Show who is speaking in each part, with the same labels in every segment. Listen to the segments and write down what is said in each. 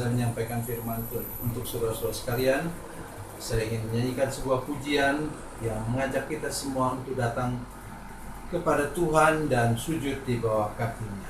Speaker 1: saya menyampaikan firman Tuhan untuk saudara-saudara sekalian, saya ingin menyanyikan sebuah pujian yang mengajak kita semua untuk datang kepada Tuhan dan sujud di bawah kaki-Nya.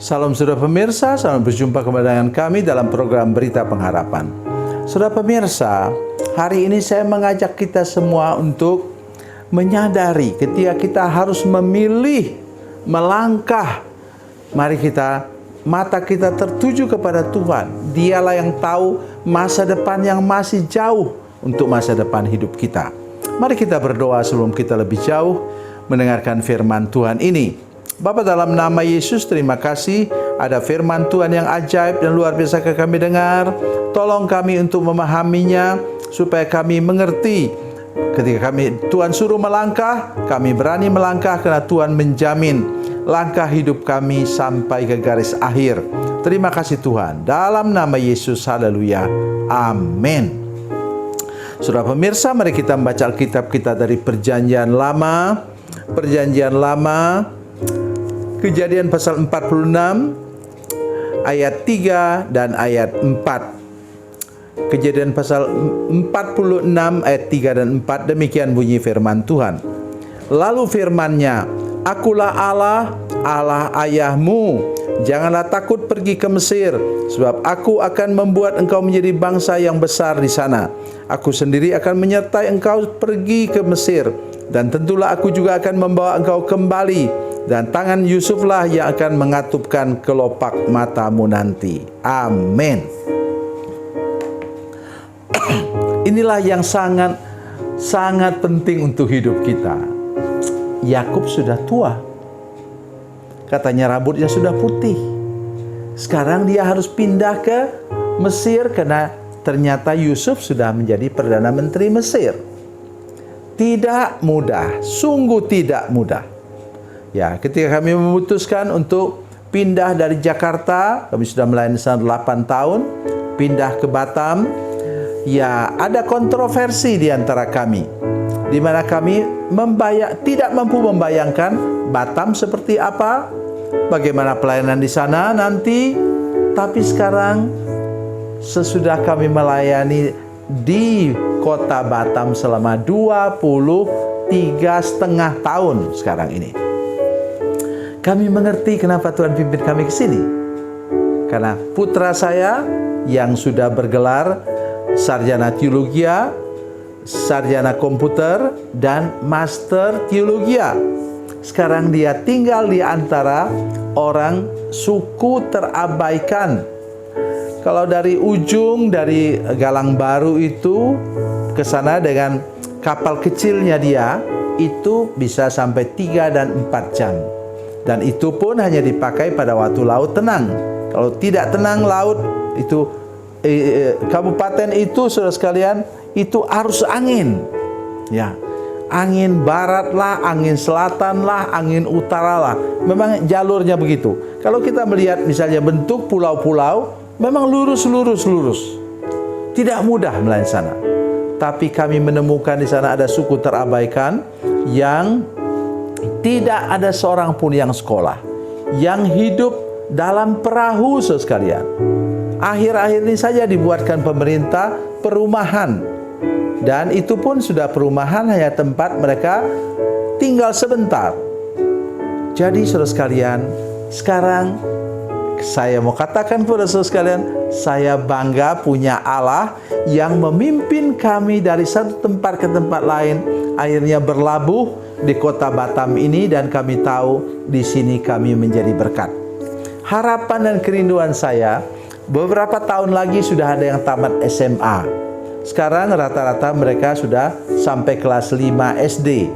Speaker 1: Salam saudara pemirsa, selamat berjumpa kembali dengan kami dalam program Berita Pengharapan. Saudara pemirsa, hari ini saya mengajak kita semua untuk menyadari ketika kita harus memilih, melangkah. Mari mata kita tertuju kepada Tuhan. Dialah yang tahu masa depan yang masih jauh untuk masa depan hidup kita. Mari kita berdoa sebelum kita lebih jauh mendengarkan firman Tuhan ini. Bapa, dalam nama Yesus, terima kasih ada firman Tuhan yang ajaib dan luar biasa kami dengar. Tolong kami untuk memahaminya supaya kami mengerti. Ketika Tuhan suruh melangkah, kami berani melangkah karena Tuhan menjamin langkah hidup kami sampai ke garis akhir. Terima kasih Tuhan. Dalam nama Yesus, haleluya. Amin. Saudara pemirsa, mari kita membaca Alkitab kita dari Perjanjian Lama. Perjanjian Lama, Kejadian pasal 46 ayat 3 dan ayat 4. Kejadian pasal 46 ayat 3 dan 4, demikian bunyi firman Tuhan. Lalu firman-Nya, Akulah Allah, Allah ayahmu. Janganlah takut pergi ke Mesir, sebab aku akan membuat engkau menjadi bangsa yang besar di sana. Aku sendiri akan menyertai engkau pergi ke Mesir, dan tentulah aku juga akan membawa engkau kembali. Dan tangan Yusuflah yang akan mengatupkan kelopak matamu nanti. Amin. Inilah yang sangat penting untuk hidup kita. Yakub sudah tua. Katanya rambutnya sudah putih. Sekarang dia harus pindah ke Mesir karena ternyata Yusuf sudah menjadi Perdana Menteri Mesir. Tidak mudah, sungguh tidak mudah. Ya, ketika kami memutuskan untuk pindah dari Jakarta, kami sudah melayani selama 8 tahun, pindah ke Batam. Ya, ada kontroversi di antara kami, di mana kami tidak mampu membayangkan Batam seperti apa, bagaimana pelayanan di sana nanti. Tapi sekarang, sesudah kami melayani di kota Batam selama 23,5 tahun sekarang ini, kami mengerti kenapa Tuhan pimpin kami ke sini. Karena putra saya yang sudah bergelar sarjana teologia, sarjana komputer, dan master teologia. sekarang dia tinggal di antara orang suku terabaikan. Kalau dari ujung dari Galang Baru itu ke sana dengan kapal kecilnya dia, itu bisa sampai 3 dan 4 jam. Dan itu pun hanya dipakai pada waktu laut tenang. Kalau tidak tenang laut, itu kabupaten itu, saudara sekalian, itu arus angin. Ya, angin barat lah, angin selatan lah, angin utara lah. Memang jalurnya begitu. Kalau kita melihat misalnya bentuk pulau-pulau, memang lurus. Tidak mudah melayani sana. Tapi kami menemukan di sana ada suku terabaikan yang tidak ada seorang pun yang sekolah, yang hidup dalam perahu, saudara sekalian. Akhir-akhir ini saja dibuatkan pemerintah perumahan, dan itu pun sudah perumahan hanya tempat mereka tinggal sebentar. Jadi saudara sekalian, sekarang saya mau katakan kepada saudara sekalian, saya bangga punya Allah yang memimpin kami dari satu tempat ke tempat lain, akhirnya berlabuh di kota Batam ini, dan kami tahu di sini kami menjadi berkat. Harapan dan kerinduan saya, beberapa tahun lagi sudah ada yang tamat SMA. Sekarang rata-rata mereka sudah sampai kelas 5 SD.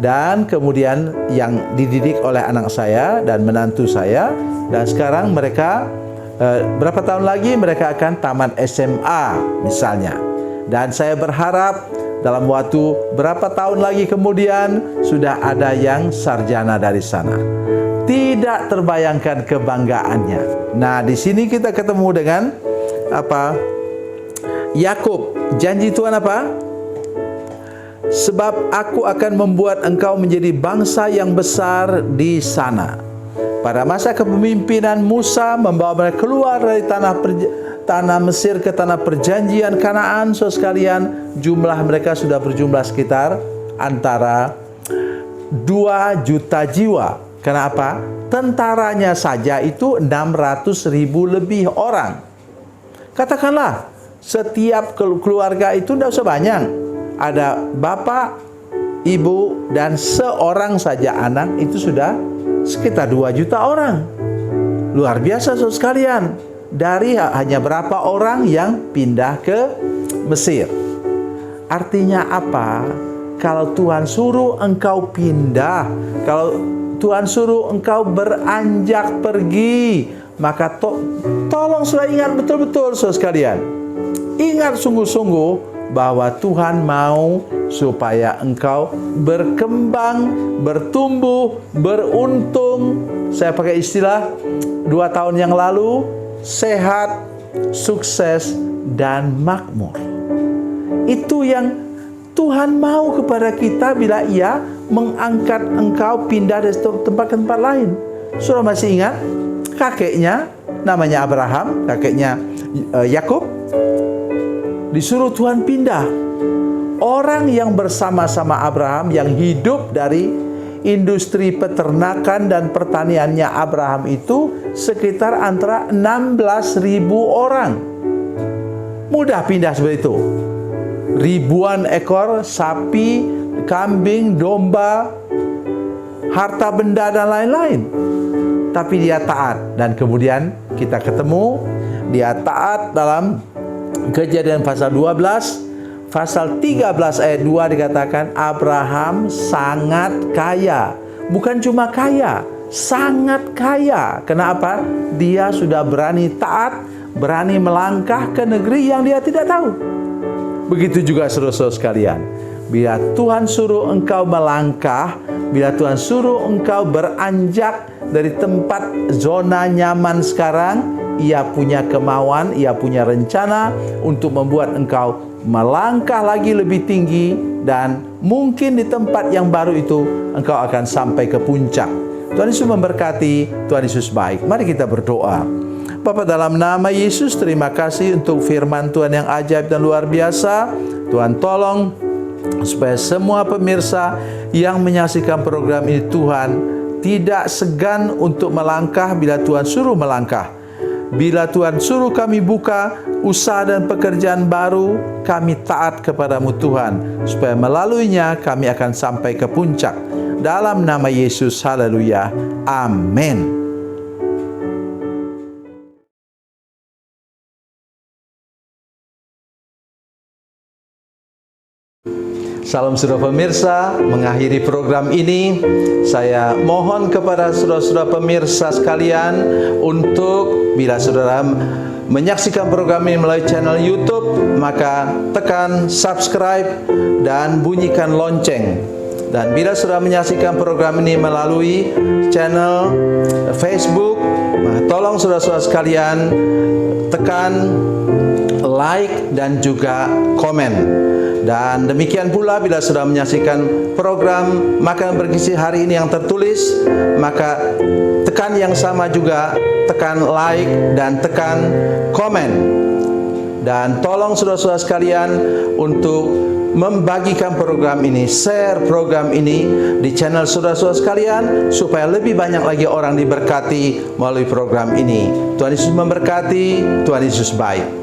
Speaker 1: Dan kemudian yang dididik oleh anak saya dan menantu saya, dan sekarang mereka berapa tahun lagi mereka akan tamat SMA misalnya. Dan saya berharap dalam waktu berapa tahun lagi kemudian sudah ada yang sarjana dari sana. Tidak terbayangkan kebanggaannya. Nah, di sini kita ketemu dengan apa? Yakub. Janji Tuhan apa? Sebab aku akan membuat engkau menjadi bangsa yang besar di sana. Pada masa kepemimpinan Musa membawa mereka keluar dari tanah Mesir ke tanah perjanjian Kanaan, saudara sekalian, jumlah mereka sudah berjumlah sekitar antara 2 juta jiwa. Kenapa? Tentaranya saja itu 600.000 lebih orang. Katakanlah setiap keluarga itu tidak usah banyak, ada bapak, ibu, dan seorang saja anak, itu sudah sekitar 2 juta orang. Luar biasa saudara sekalian. Dari hanya berapa orang yang pindah ke Mesir. Artinya apa? Kalau Tuhan suruh engkau pindah, kalau Tuhan suruh engkau beranjak pergi, maka tolong sudah ingat betul-betul saudara sekalian. Ingat sungguh-sungguh bahwa Tuhan mau supaya engkau berkembang, bertumbuh, beruntung. Saya pakai istilah 2 tahun yang lalu, sehat, sukses, dan makmur. Itu yang Tuhan mau kepada kita bila Ia mengangkat engkau pindah dari tempat ke tempat lain. Saudara masih ingat kakeknya namanya Abraham, kakeknya Yakub, disuruh Tuhan pindah. Orang yang bersama-sama Abraham yang hidup dari industri peternakan dan pertaniannya Abraham itu sekitar antara 16.000 orang. Mudah pindah seperti itu. Ribuan ekor sapi, kambing, domba, harta benda dan lain-lain. Tapi dia taat, dan kemudian kita ketemu dia taat dalam Kejadian pasal 12, pasal 13 ayat 2 dikatakan Abraham sangat kaya. Bukan cuma kaya, sangat kaya. Kenapa? Dia sudah berani taat, berani melangkah ke negeri yang dia tidak tahu. Begitu juga saudara-saudara sekalian. Bila Tuhan suruh engkau melangkah, bila Tuhan suruh engkau beranjak dari tempat zona nyaman sekarang, Ia punya kemauan, Ia punya rencana untuk membuat engkau melangkah lagi lebih tinggi, dan mungkin di tempat yang baru itu engkau akan sampai ke puncak. Tuhan Yesus memberkati, Tuhan Yesus baik. Mari kita berdoa. Bapa, dalam nama Yesus, terima kasih untuk firman Tuhan yang ajaib dan luar biasa. Tuhan tolong supaya semua pemirsa yang menyaksikan program ini, Tuhan tidak segan untuk melangkah bila Tuhan suruh melangkah. Bila Tuhan suruh kami buka usaha dan pekerjaan baru, kami taat kepadamu Tuhan, supaya melaluinya kami akan sampai ke puncak. dalam nama Yesus. Haleluya. Amin. Salam saudara pemirsa, mengakhiri program ini, saya mohon kepada saudara-saudara pemirsa sekalian untuk bila saudara menyaksikan program ini melalui channel YouTube, maka tekan subscribe dan bunyikan lonceng. Dan bila saudara menyaksikan program ini melalui channel Facebook, tolong saudara-saudara sekalian tekan like dan juga komen. Dan demikian pula bila sudah menyaksikan program Makanan Bergizi hari ini yang tertulis, maka tekan yang sama juga, tekan like dan tekan komen. Dan tolong saudara-saudara sekalian untuk membagikan program ini, share program ini di channel saudara-saudara sekalian, supaya lebih banyak lagi orang diberkati melalui program ini. Tuhan Yesus memberkati, Tuhan Yesus baik.